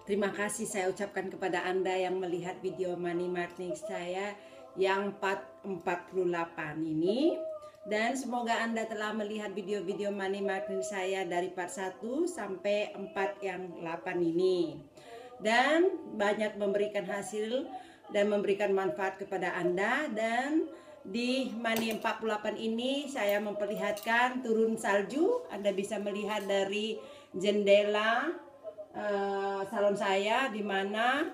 Terima kasih saya ucapkan kepada Anda yang melihat video Money Marketing saya yang 48 ini. Dan semoga Anda telah melihat video-video Money Marketing saya dari part 1 sampai 4 yang 8 ini. Dan banyak memberikan hasil dan memberikan manfaat kepada Anda. Dan di Money 48 ini saya memperlihatkan turun salju. Anda bisa melihat dari jendela salon saya, di mana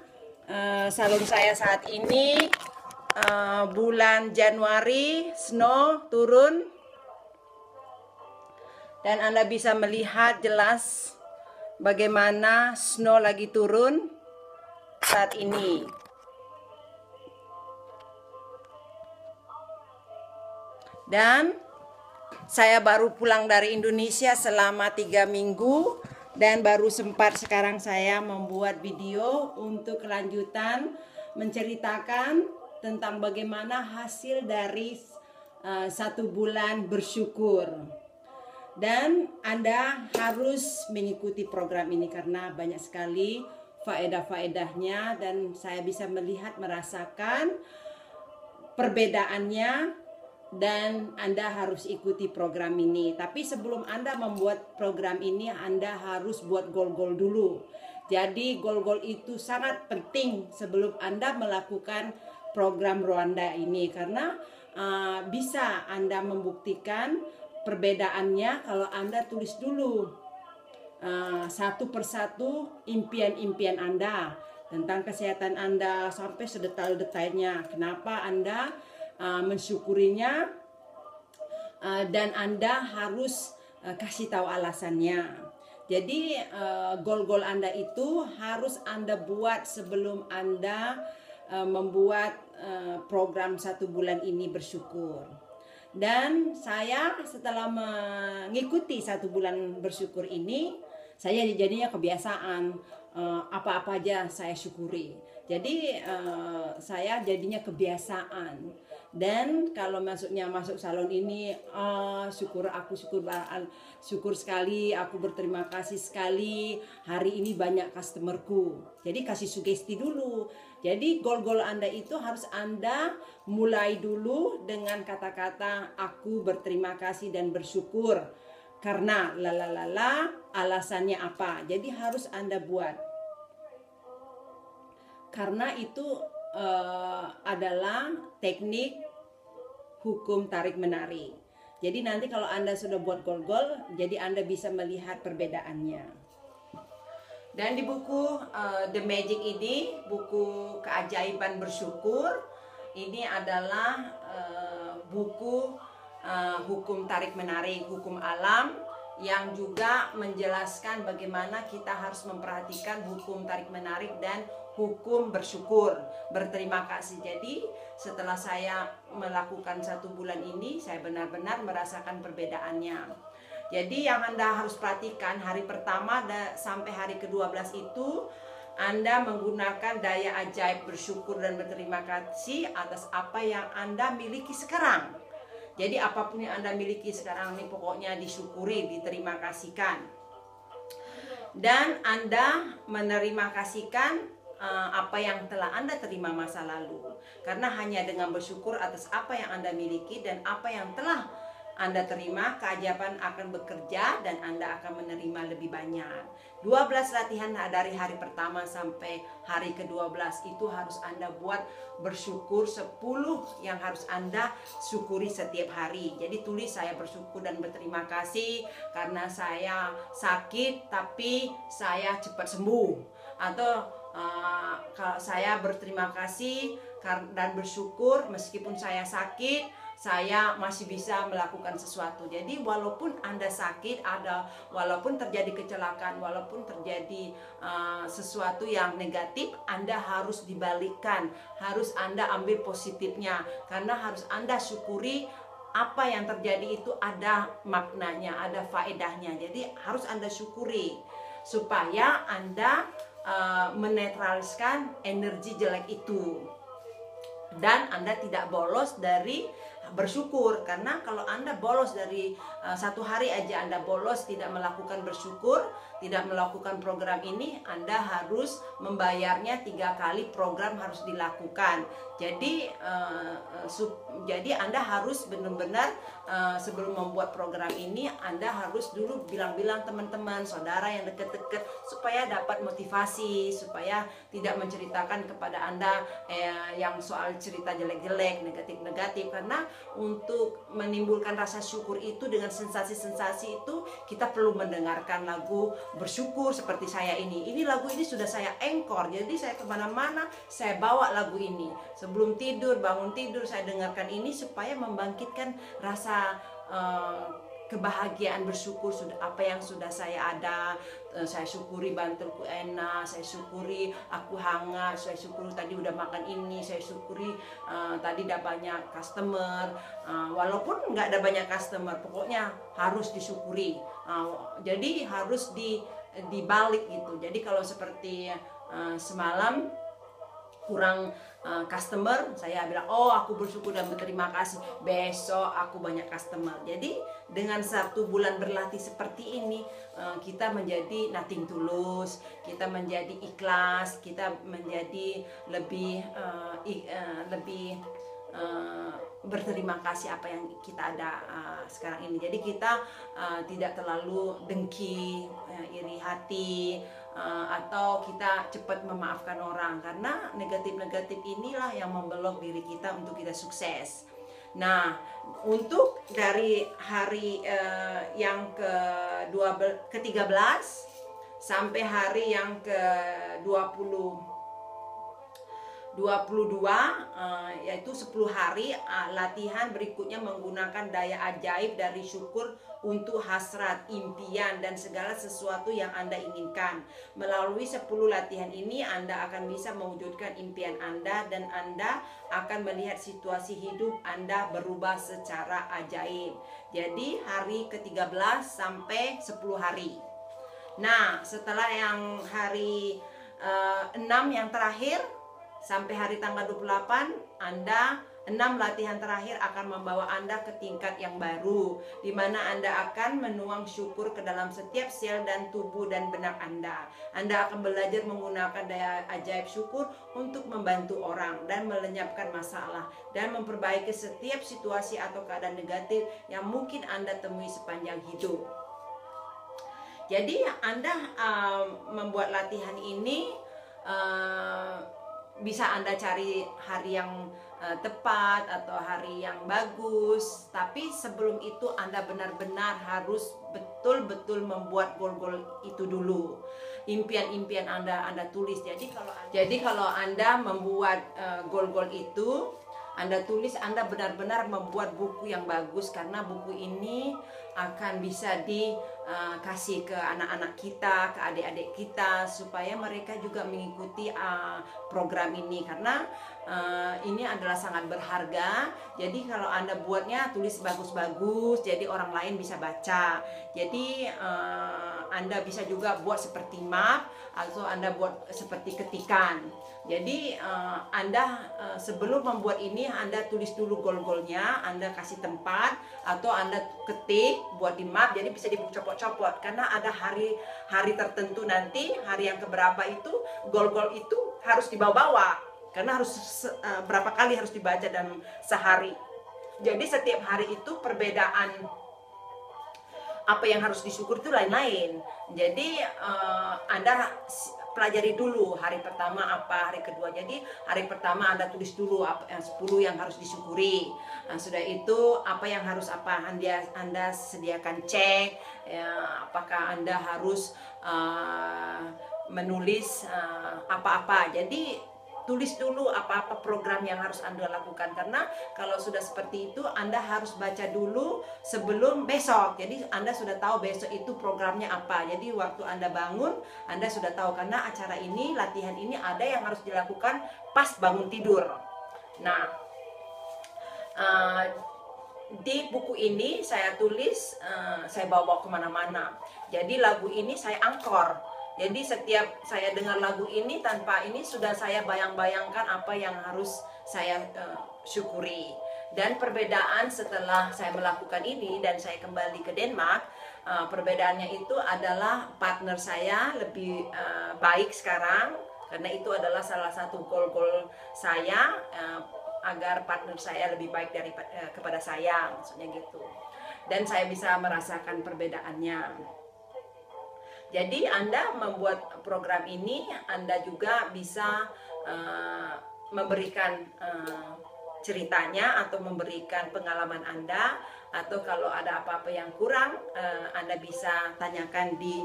salon saya saat ini bulan Januari snow turun, dan Anda bisa melihat jelas bagaimana snow lagi turun saat ini. Dan saya baru pulang dari Indonesia selama 3 minggu dan baru sempat sekarang saya membuat video untuk kelanjutan menceritakan tentang bagaimana hasil dari 1 bulan bersyukur. Dan Anda harus mengikuti program ini karena banyak sekali faedah-faedahnya, dan saya bisa melihat, merasakan perbedaannya. Dan Anda harus ikuti program ini. Tapi sebelum Anda membuat program ini, Anda harus buat goal-goal dulu. Jadi goal-goal itu sangat penting sebelum Anda melakukan program Rwanda ini, karena bisa Anda membuktikan perbedaannya kalau Anda tulis dulu satu persatu impian-impian Anda tentang kesehatan Anda sampai sedetail-detailnya. Kenapa Anda mensyukurinya, dan Anda harus kasih tahu alasannya. Jadi goal-goal Anda itu harus Anda buat sebelum Anda membuat program 1 bulan ini bersyukur. Dan saya setelah mengikuti 1 bulan bersyukur ini, saya jadinya kebiasaan, apa-apa aja saya syukuri. Jadi saya jadinya kebiasaan. Dan kalau masuk salon ini, syukur sekali, aku berterima kasih sekali, hari ini banyak customerku. Jadi kasih sugesti dulu. Jadi goal-goal Anda itu harus Anda mulai dulu dengan kata-kata aku berterima kasih dan bersyukur karena alasannya apa. Jadi harus Anda buat, karena itu adalah teknik hukum tarik-menarik. Jadi nanti kalau Anda sudah buat goal-goal, jadi Anda bisa melihat perbedaannya. Dan di buku The Magic ini, buku keajaiban bersyukur, ini adalah buku hukum tarik-menarik, hukum alam, yang juga menjelaskan bagaimana kita harus memperhatikan hukum tarik-menarik dan hukum bersyukur, berterima kasih. Jadi setelah saya melakukan 1 bulan ini, saya benar-benar merasakan perbedaannya. Jadi yang Anda harus perhatikan, hari pertama sampai hari ke-12 itu Anda menggunakan daya ajaib bersyukur dan berterima kasih atas apa yang Anda miliki sekarang. Jadi apapun yang Anda miliki sekarang ini pokoknya disyukuri, diterima kasihkan. Dan Anda menerima kasihkan apa yang telah Anda terima masa lalu. Karena hanya dengan bersyukur atas apa yang Anda miliki dan apa yang telah Anda terima, keajaiban akan bekerja dan Anda akan menerima lebih banyak. 12 latihan dari hari pertama sampai hari ke-12 itu harus Anda buat bersyukur 10 yang harus Anda syukuri setiap hari. Jadi tulis saya bersyukur dan berterima kasih karena saya sakit tapi saya cepat sembuh. Atau kalau saya berterima kasih dan bersyukur meskipun saya sakit, saya masih bisa melakukan sesuatu. Jadi walaupun Anda sakit, walaupun terjadi kecelakaan, walaupun terjadi sesuatu yang negatif, Anda harus dibalikkan, harus Anda ambil positifnya, karena harus Anda syukuri apa yang terjadi itu ada maknanya, ada faedahnya. Jadi harus Anda syukuri supaya Anda menetraliskan energi jelek itu, dan Anda tidak bolos dari bersyukur. Karena kalau Anda bolos dari 1 hari aja Anda bolos tidak melakukan bersyukur, tidak melakukan program ini, Anda harus membayarnya 3 kali program harus dilakukan. Jadi jadi Anda harus benar-benar sebelum membuat program ini, Anda harus dulu bilang-bilang teman-teman, saudara yang dekat-dekat, supaya dapat motivasi, supaya tidak menceritakan kepada Anda yang soal cerita jelek-jelek, negatif-negatif. Karena untuk menimbulkan rasa syukur itu dengan sensasi-sensasi itu, kita perlu mendengarkan lagu bersyukur seperti saya ini. Lagu ini sudah saya encore, jadi saya kemana-mana saya bawa lagu ini. Sebelum tidur, bangun tidur, saya dengarkan ini supaya membangkitkan rasa kebahagiaan, bersyukur sudah apa yang sudah saya ada. Saya syukuri bantalku enak, saya syukuri aku hangat, saya syukuri tadi udah makan ini, saya syukuri tadi udah banyak customer, walaupun nggak ada banyak customer, pokoknya harus disyukuri. Jadi harus dibalik gitu. Jadi kalau seperti semalam kurang customer, saya bilang, oh aku bersyukur dan berterima kasih, besok aku banyak customer. Jadi dengan 1 bulan berlatih seperti ini, kita menjadi nothing tulus, kita menjadi ikhlas, kita menjadi lebih berterima kasih apa yang kita ada sekarang ini. Jadi kita tidak terlalu dengki, iri hati, atau kita cepat memaafkan orang, karena negatif-negatif inilah yang membelok diri kita untuk kita sukses. Nah, untuk dari hari yang ke-13 sampai hari yang ke-22, yaitu 10 hari latihan berikutnya menggunakan daya ajaib dari syukur untuk hasrat, impian, dan segala sesuatu yang Anda inginkan. Melalui 10 latihan ini, Anda akan bisa mewujudkan impian Anda, dan Anda akan melihat situasi hidup Anda berubah secara ajaib. Jadi hari ke-13 sampai 10 hari. Nah, setelah yang hari 6 yang terakhir sampai hari tanggal 28, Anda 6 latihan terakhir akan membawa Anda ke tingkat yang baru, di mana Anda akan menuang syukur ke dalam setiap sel dan tubuh dan benak Anda. Anda akan belajar menggunakan daya ajaib syukur untuk membantu orang dan melenyapkan masalah dan memperbaiki setiap situasi atau keadaan negatif yang mungkin Anda temui sepanjang hidup. Jadi Anda membuat latihan ini bisa Anda cari hari yang tepat atau hari yang bagus, tapi sebelum itu Anda benar-benar harus betul-betul membuat goal-goal itu dulu. Impian-impian Anda tulis. Jadi kalau Anda membuat goal-goal itu, Anda tulis, Anda benar-benar membuat buku yang bagus, karena buku ini akan bisa dikasih ke anak-anak kita, ke adik-adik kita, supaya mereka juga mengikuti program ini, karena ini adalah sangat berharga. Jadi kalau Anda buatnya, tulis bagus-bagus, jadi orang lain bisa baca. Jadi Anda bisa juga buat seperti map, atau Anda buat seperti ketikan. Jadi Anda sebelum membuat ini, Anda tulis dulu goal-goalnya, Anda kasih tempat, atau Anda ketik, buat di map, jadi bisa dicopot-copot. Karena ada hari tertentu nanti, hari yang keberapa itu, goal-goal itu harus dibawa-bawa. Karena harus berapa kali harus dibaca dalam sehari. Jadi setiap hari itu perbedaan apa yang harus disyukur itu lain-lain. Jadi Anda pelajari dulu hari pertama apa, hari kedua. Jadi hari pertama Anda tulis dulu apa yang 10 yang harus disyukuri. Nah, sudah itu apa yang harus Anda sediakan cek ya, apakah Anda harus menulis apa-apa. Jadi tulis dulu apa-apa program yang harus Anda lakukan, karena kalau sudah seperti itu Anda harus baca dulu sebelum besok. Jadi Anda sudah tahu besok itu programnya apa. Jadi waktu Anda bangun, Anda sudah tahu, karena acara ini, latihan ini ada yang harus dilakukan pas bangun tidur. Nah, di buku ini saya tulis, saya bawa kemana-mana. Jadi lagu ini saya angkor. Jadi setiap saya dengar lagu ini, tanpa ini sudah saya bayang-bayangkan apa yang harus saya syukuri. Dan perbedaan setelah saya melakukan ini dan saya kembali ke Denmark, Perbedaannya itu adalah partner saya lebih baik sekarang, karena itu adalah salah satu goal saya, agar partner saya lebih baik kepada saya, maksudnya gitu. Dan saya bisa merasakan perbedaannya. Jadi Anda membuat program ini, Anda juga bisa memberikan ceritanya atau memberikan pengalaman Anda, atau kalau ada apa-apa yang kurang, Anda bisa tanyakan di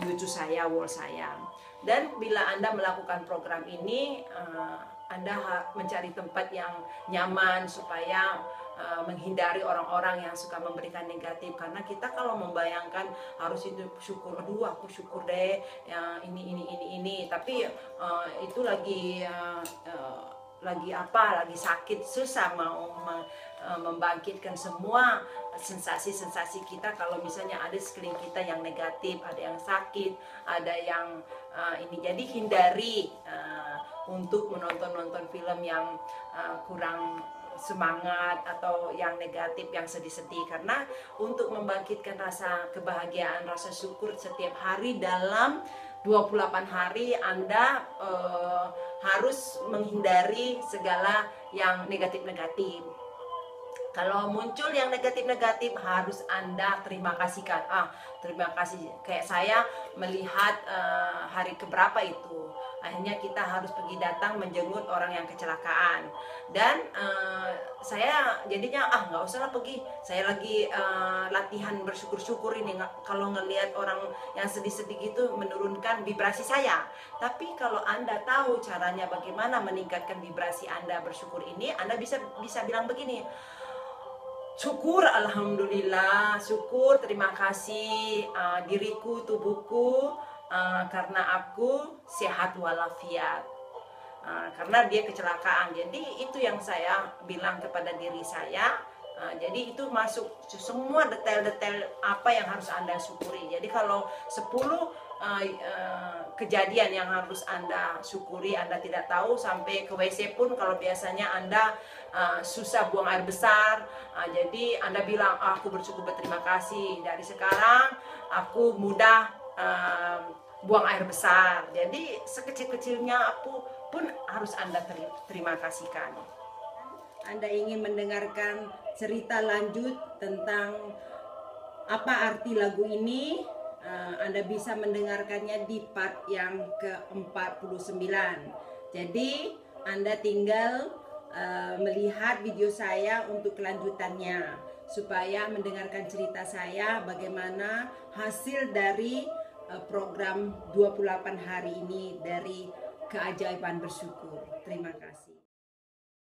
YouTube saya, wall saya. Dan bila Anda melakukan program ini, Anda mencari tempat yang nyaman supaya menghindari orang-orang yang suka memberikan negatif, karena kita kalau membayangkan harus itu syukur, aduh aku syukur deh ya, ini, tapi itu lagi lagi sakit, susah mau membangkitkan semua sensasi-sensasi kita kalau misalnya ada sekeliling kita yang negatif, ada yang sakit, ada yang ini. Jadi hindari untuk menonton film yang kurang semangat atau yang negatif, yang sedih-sedih, karena untuk membangkitkan rasa kebahagiaan, rasa syukur setiap hari dalam 28 hari Anda harus menghindari segala yang negatif-negatif. Kalau muncul yang negatif-negatif harus Anda terima kasihkan. Terima kasih. Kayak saya melihat hari keberapa itu, akhirnya kita harus pergi datang menjenguk orang yang kecelakaan. Dan saya jadinya nggak usah lah pergi. Saya lagi latihan bersyukur-syukur ini. Kalau ngelihat orang yang sedih-sedih gitu menurunkan vibrasi saya. Tapi kalau Anda tahu caranya bagaimana meningkatkan vibrasi Anda bersyukur ini, Anda bisa bilang begini. Syukur, alhamdulillah, syukur, terima kasih diriku, tubuhku, karena aku sehat walafiat, karena dia kecelakaan. Jadi itu yang saya bilang kepada diri saya. Jadi itu masuk semua detail-detail apa yang harus Anda syukuri. Jadi kalau 10 kejadian yang harus Anda syukuri, Anda tidak tahu, sampai ke WC pun kalau biasanya Anda susah buang air besar, jadi Anda bilang aku bersyukur, berterima kasih, dari sekarang aku mudah buang air besar. Jadi sekecil-kecilnya aku pun harus Anda terima kasihkan. Anda ingin mendengarkan cerita lanjut tentang apa arti lagu ini, Anda bisa mendengarkannya di part yang ke-49. Jadi Anda tinggal melihat video saya untuk kelanjutannya, supaya mendengarkan cerita saya bagaimana hasil dari program 28 hari ini dari keajaiban bersyukur. Terima kasih.